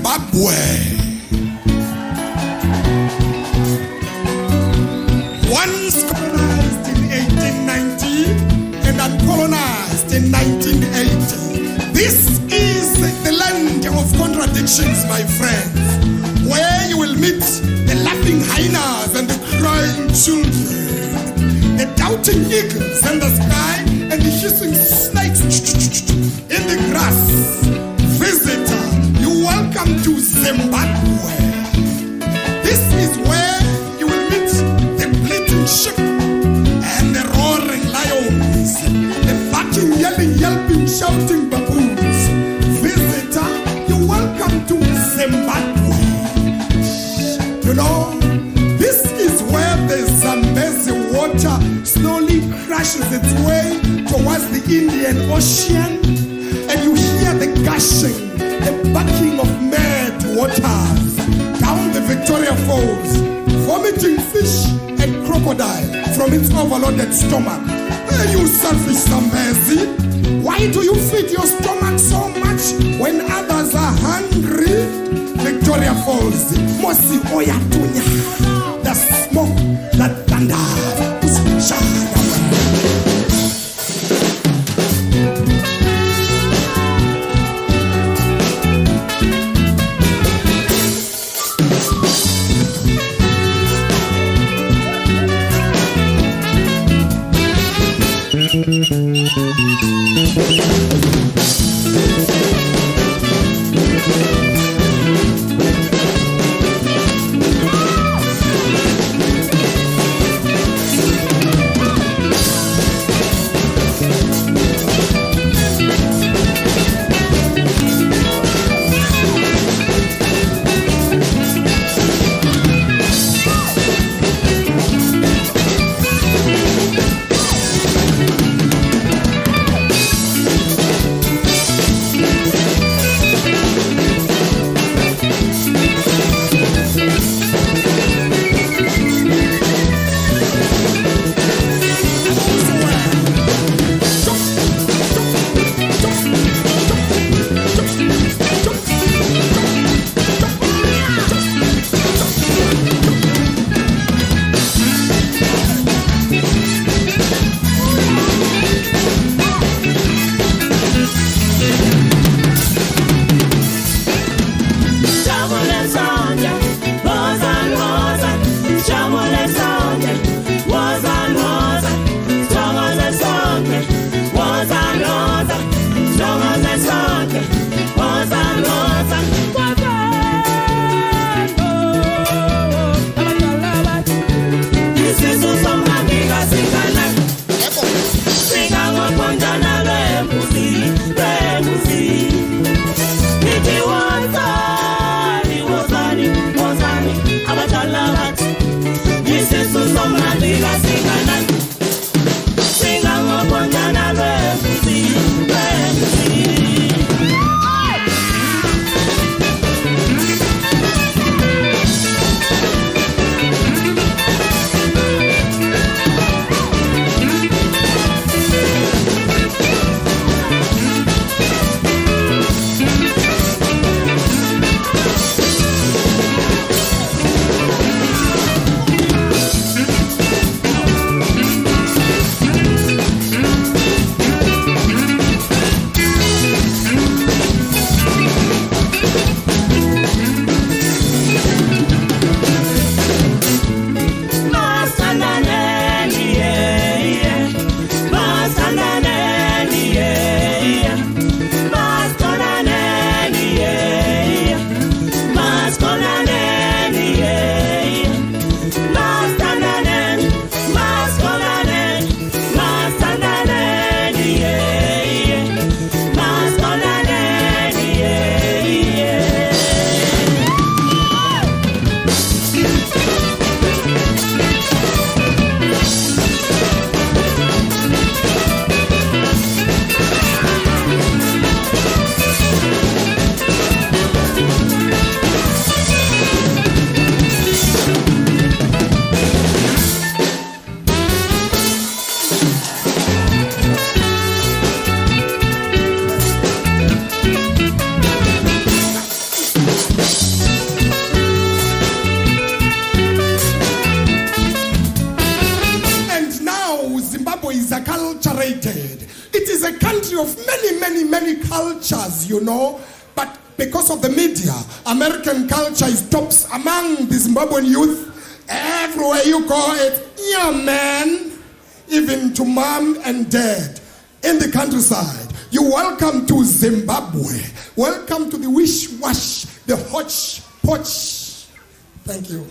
Zimbabwe. Once colonized in 1890 and uncolonized in 1980. This is the land of contradictions, my friends, where you will meet the laughing hyenas and the crying children, the doubting eagles in the sky and the hissing snakes in the grass. Visitor, you're welcome to Zimbabwe. This is where you will meet the bleating sheep and the roaring lions, the barking, yelling, yelping, shouting baboons. Visitor, you're welcome to Zimbabwe. You know, this is where the Zambezi water slowly crashes its way towards the Indian Ocean, and you hear the gushing, the bucking of mad waters down the Victoria Falls, vomiting fish and crocodile from its overloaded stomach. Hey, you selfish Zambezi, why do you feed your stomach so much when others are hungry? Victoria Falls, Mosi Oyatunya, the smoke, the thunder, shine away. separated. It is a country of many cultures, you know. But because of the media, American culture is tops among the Zimbabwean youth. Everywhere you go, it's, yeah, man. Even to mom and dad in the countryside. You're welcome to Zimbabwe. Welcome to the wish-wash, the hodgepodge. Thank you.